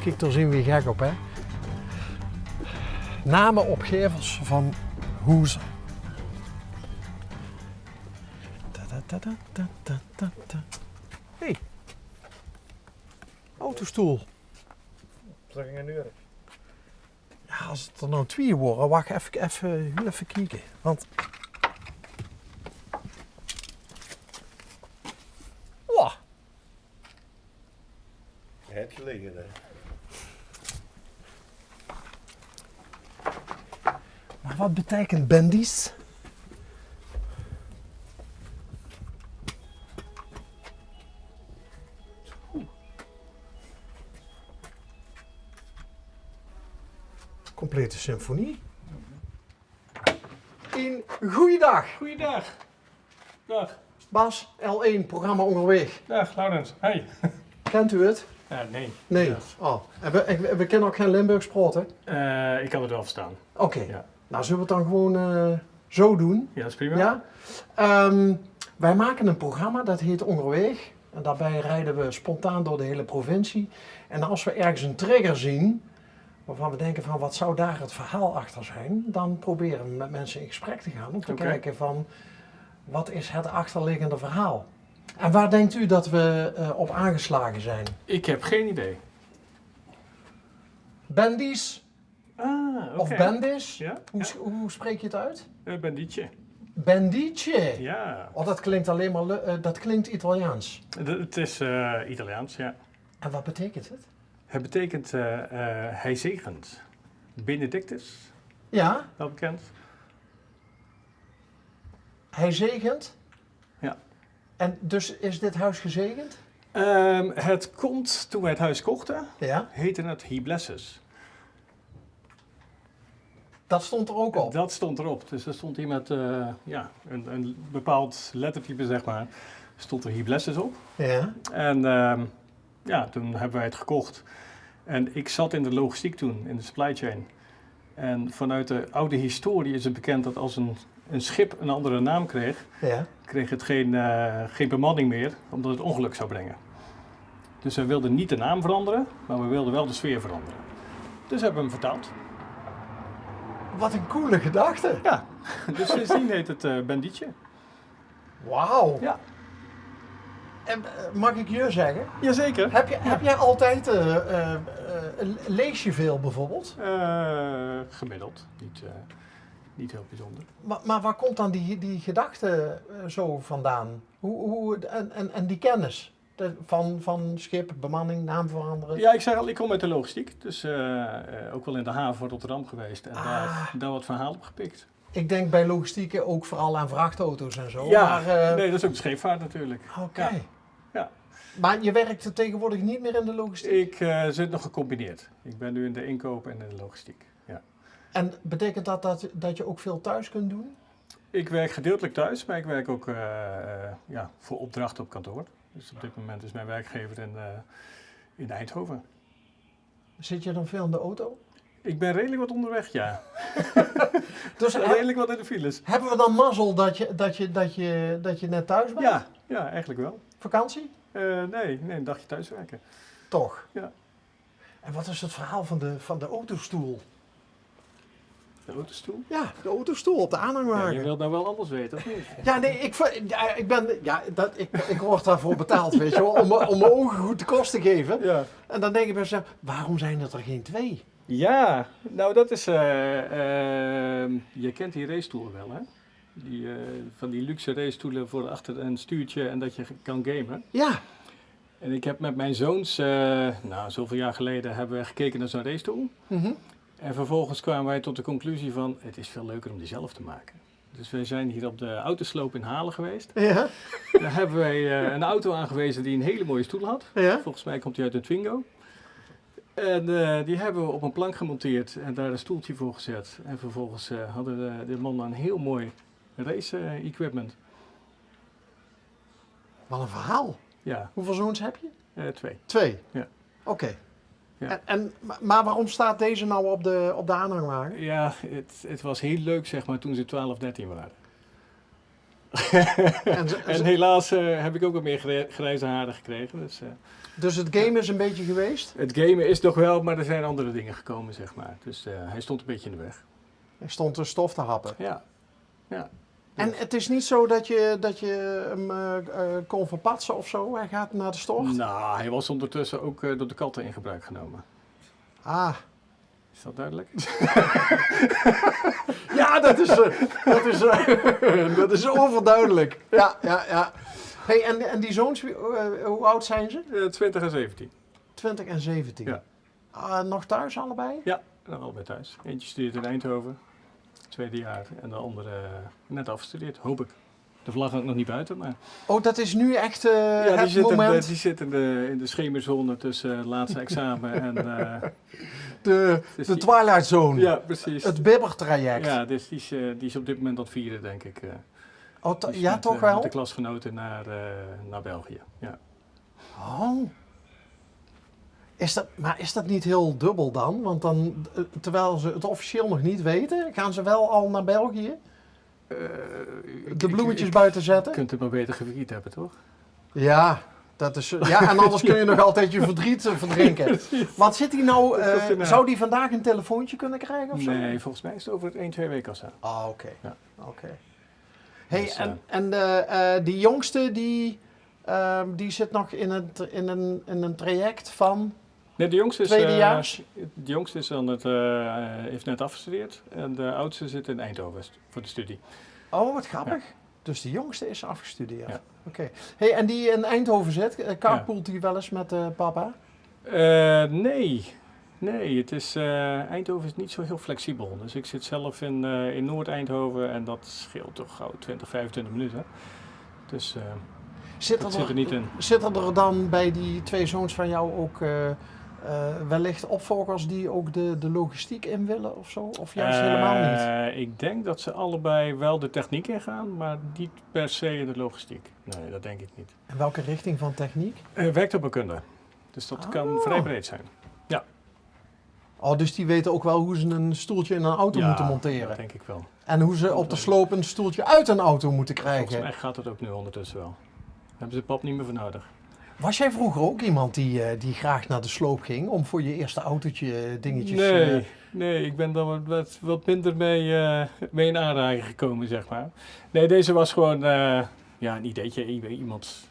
Kijk, daar zien we gek op, hè. Namen op gevels van huizen. Hey. Autostoel. Terug in uur. Ja, als het er nou 2 worden, wacht even kijken. Want... Wow. Het gelegen, hè. Maar wat betekent bendies? Complete symfonie. Goeiedag. Goeiedag. Dag. Bas, L1, programma onderweg. Dag, Laurens. Hey. Kent u het? Nee. Nee. Ja. Oh. En we kennen ook geen Limburgs praten. Ik kan het wel verstaan. Oké. Ja. Nou, zullen we het dan gewoon zo doen? Ja, dat is prima. Ja? Wij maken een programma dat heet Onderweg. En daarbij rijden we spontaan door de hele provincie. En als we ergens een trigger zien, waarvan we denken van wat zou daar het verhaal achter zijn, dan proberen we met mensen in gesprek te gaan om te kijken van wat is het achterliggende verhaal. En waar denkt u dat we op aangeslagen zijn? Ik heb geen idee. Bendies Oké. of Bendis? Ja? Hoe spreek je het uit? Bendietje. Bendietje. Ja. Oh, dat klinkt alleen maar dat klinkt Italiaans. Het is Italiaans, ja. En wat betekent het? Het betekent hij zegent. Benedictus, Ja, wel bekend. hij zegent. Ja. En dus is dit huis gezegend? Het komt, toen wij het huis kochten, Ja. heette het He Blesses. Dat stond er ook op. Dat stond erop. Dus er stond hier met een bepaald lettertype, zeg maar, stond er He Blesses op. Ja. En toen hebben wij het gekocht. En ik zat in de logistiek toen, in de supply chain. En vanuit de oude historie is het bekend dat als een schip een andere naam kreeg, Ja. kreeg het geen bemanning meer, omdat het ongeluk zou brengen. Dus we wilden niet de naam veranderen, maar we wilden wel de sfeer veranderen. Dus hebben we hem vertaald. Wat een coole gedachte. Ja, dus sindsdien heet het Bendietje. Wauw. Ja. En mag ik je zeggen? Jazeker. Heb jij altijd, lees je veel bijvoorbeeld? Gemiddeld, niet heel bijzonder. Maar waar komt dan die gedachte zo vandaan? En die kennis? Van schip, bemanning, naam veranderen? Ja, ik zeg al, ik kom uit de logistiek. Dus ook wel in de haven van Rotterdam geweest. En daar wat verhaal op gepikt. Ik denk bij logistiek ook vooral aan vrachtauto's en zo. Ja, maar, nee, dat is ook de scheepvaart natuurlijk. Oké. Ja. Ja. Maar je werkt er tegenwoordig niet meer in de logistiek? Ik zit nog gecombineerd. Ik ben nu in de inkoop en in de logistiek. Ja. En betekent dat je ook veel thuis kunt doen? Ik werk gedeeltelijk thuis, maar ik werk ook voor opdrachten op kantoor. Dus op dit moment is mijn werkgever in Eindhoven. Zit je dan veel in de auto? Ik ben redelijk wat onderweg, ja. Dus Redelijk wat in de files. hebben we dan mazzel dat je net thuis bent? Ja, eigenlijk wel. Vakantie? Nee, een dagje thuiswerken. Toch? Ja. En wat is het verhaal van de autostoel? De autostoel? Ja, de autostoel op de aanhangwagen. Ja, je wilt nou wel anders weten, of niet? Ja, nee, ik word daarvoor betaald, weet je wel, om mijn ogen goed de kost te geven. Ja. En dan denk ik bij mezelf, waarom zijn er geen 2? Ja, nou dat is... je kent die racestoelen wel, hè? Van die luxe racestoelen voor achter een stuurtje en dat je kan gamen. Ja. En ik heb met mijn zoons, zoveel jaar geleden, hebben we gekeken naar zo'n racestoel. Mhm. En vervolgens kwamen wij tot de conclusie van, het is veel leuker om die zelf te maken. Dus wij zijn hier op de autosloop in Halen geweest. Ja. Daar hebben wij een auto aangewezen die een hele mooie stoel had. Ja. Volgens mij komt die uit een Twingo. En die hebben we op een plank gemonteerd en daar een stoeltje voor gezet. En vervolgens hadden de mannen een heel mooi race equipment. Wat een verhaal. Ja, Hoeveel zoons heb je? 2. 2? Ja. Oké. Ja. Maar waarom staat deze nou op de aanhangwagen? Ja, het was heel leuk zeg maar toen ze 12, 13 waren. En helaas heb ik ook wat meer grijze haren gekregen. Dus het game is een beetje geweest? Het gamen is nog wel, maar er zijn andere dingen gekomen, zeg maar. Dus hij stond een beetje in de weg. Er stond er stof te happen. Ja. En het is niet zo dat je hem kon verpatsen of zo? Hij gaat naar de stort? Nou, hij was ondertussen ook door de katten in gebruik genomen. Ah. Is dat duidelijk? Ja, dat is overduidelijk. Ja. Hey, en die zoons, hoe oud zijn ze? 20 en 17. 20 en 17. Ja. Nog thuis allebei? Ja, dan allebei thuis. Eentje studeert in Eindhoven, tweede jaar. En de andere net afgestudeerd, hoop ik. De vlag hangt nog niet buiten, maar... Oh, dat is nu echt ja, het moment? Die zit in de schemerzone tussen het laatste examen en... de Twilight Zone. Ja, precies. Het bibbertraject. Ja, dus die is op dit moment aan het vieren, denk ik. Ja, toch wel? Met de klasgenoten naar België, ja. Oh. Is dat niet heel dubbel dan? Want dan, terwijl ze het officieel nog niet weten, gaan ze wel al naar België? De bloemetjes buiten zetten? Je kunt het maar beter gevierd hebben, toch? Ja, en anders kun je nog altijd je verdriet verdrinken. Wat zit hij nou? Zou die vandaag een telefoontje kunnen krijgen of zo? Nee, volgens mij is het over 1-2 weken al zo. Ah, oké. Ja. Oké. Hey, Dus, die jongste die zit nog in een traject van Nee, de jongste is, tweedejaars? De jongste is heeft net afgestudeerd en de oudste zit in Eindhoven voor de studie. Oh, wat grappig. Ja. Dus de jongste is afgestudeerd. Ja. Oké. Hey, en die in Eindhoven zit, carpoolt die wel eens met papa? Nee, het is, Eindhoven is niet zo heel flexibel. Dus ik zit zelf in Noord-Eindhoven en dat scheelt toch gauw 20, 25 minuten. Dus dat zit er niet in. Zitten er dan bij die twee zoons van jou ook wellicht opvolgers die ook de logistiek in willen of zo? Of juist helemaal niet? Ik denk dat ze allebei wel de techniek ingaan, maar niet per se in de logistiek. Nee, dat denk ik niet. En welke richting van techniek? Werktuigkunde. Dus dat kan vrij breed zijn. Ja. Oh, dus die weten ook wel hoe ze een stoeltje in een auto moeten monteren. Dat denk ik wel. En hoe ze op de sloop een stoeltje uit een auto moeten krijgen. Volgens mij gaat het ook nu ondertussen wel. Daar hebben ze pap niet meer voor nodig. Was jij vroeger ook iemand die graag naar de sloop ging om voor je eerste autootje dingetjes... Nee, ik ben dan wat minder mee in aanraking gekomen, zeg maar. Nee, deze was gewoon een ideetje. Iemand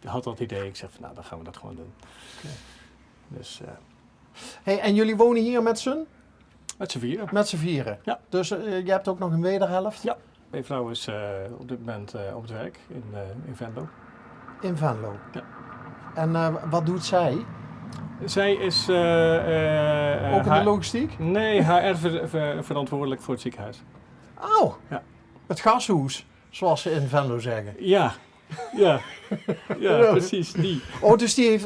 had dat idee. Ik zeg van, nou, dan gaan we dat gewoon doen. Okay. Dus, hey, en jullie wonen hier met z'n? Met z'n vieren. Met z'n vieren? Ja. Dus je hebt ook nog een wederhelft? Ja. Mijn vrouw is op dit moment op het werk in Venlo. In Venlo? Ja. En wat doet zij? Zij is... ook in de logistiek? Nee, HR verantwoordelijk voor het ziekenhuis. Oh, ja. Het gashoes, zoals ze in Venlo zeggen. Ja, precies, die. Oh, dus die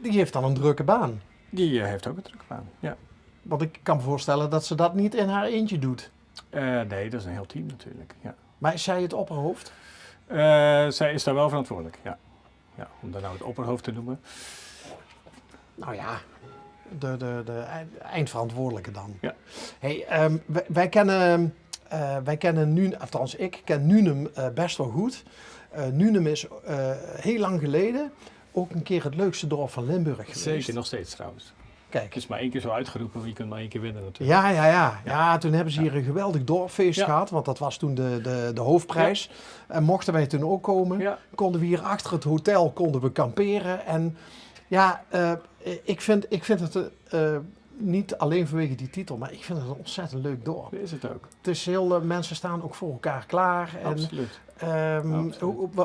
heeft dan een drukke baan? Die heeft ook een drukke baan, ja. Want ik kan me voorstellen dat ze dat niet in haar eentje doet. Nee, dat is een heel team natuurlijk, ja. Maar is zij het opperhoofd? Zij is daar wel verantwoordelijk, ja. Ja, om daar nou het opperhoofd te noemen. Nou ja, de eindverantwoordelijke dan. Ja. Hey, wij kennen Nunum, althans ik ken Nunum best wel goed. Nunum is heel lang geleden ook een keer het leukste dorp van Limburg geweest. Zeker, nog steeds trouwens. Kijk. Het is maar één keer zo uitgeroepen, maar je kunt maar één keer winnen natuurlijk. Ja, toen hebben ze hier een geweldig dorpfeest gehad, want dat was toen de hoofdprijs. Ja. En mochten wij toen ook komen, konden we hier achter het hotel kamperen. En ja, ik vind het niet alleen vanwege die titel, maar ik vind het een ontzettend leuk dorp. Dat is het ook. Het is heel, mensen staan ook voor elkaar klaar. Absoluut.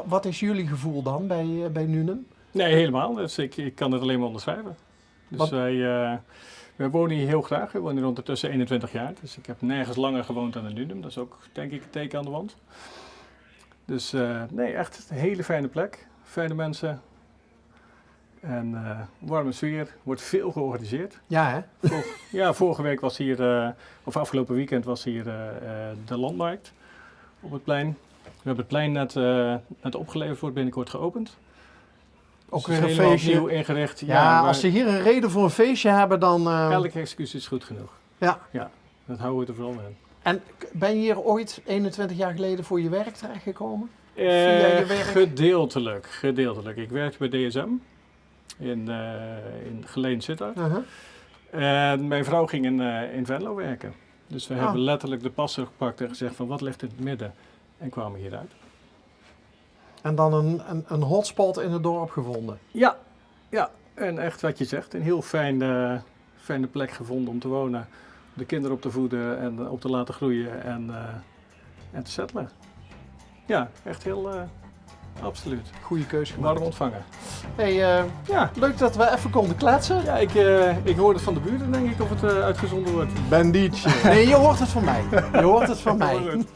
Wat is jullie gevoel dan bij Nunum? Nee, helemaal. Dus ik kan het alleen maar onderschrijven. Dus wij wonen hier heel graag. We wonen hier ondertussen 21 jaar. Dus ik heb nergens langer gewoond dan in Nunum. Dat is ook denk ik een teken aan de wand. Dus nee, echt een hele fijne plek. Fijne mensen. En warme sfeer. Wordt veel georganiseerd. Ja, hè? Vorige week was hier, of afgelopen weekend was hier de landmarkt op het plein. We hebben het plein net opgeleverd, wordt binnenkort geopend. Ook dus weer een helemaal feestje. Nieuw ingericht. Ja, als ze hier een reden voor een feestje hebben, dan... Elke excuus is goed genoeg. Ja. Dat houden we er vooral in. En ben je hier ooit 21 jaar geleden voor je werk terechtgekomen? via je werk? Gedeeltelijk. Ik werkte bij DSM in Geleen-Sittard. En mijn vrouw ging in Venlo werken. Dus we hebben letterlijk de passer gepakt en gezegd van wat ligt in het midden. En kwamen hieruit. En dan een hotspot in het dorp gevonden. Ja. En echt wat je zegt, een heel fijne plek gevonden om te wonen. De kinderen op te voeden en op te laten groeien en te settelen. Ja, echt heel absoluut. Goede keuze gemaakt. Warm ontvangen. Hey, Ja. leuk dat we even konden kletsen. Ja, ik hoor het van de buren, denk ik, of het uitgezonden wordt. Bandietje. Nee, je hoort het van mij. Je hoort het van mij. Heel goed.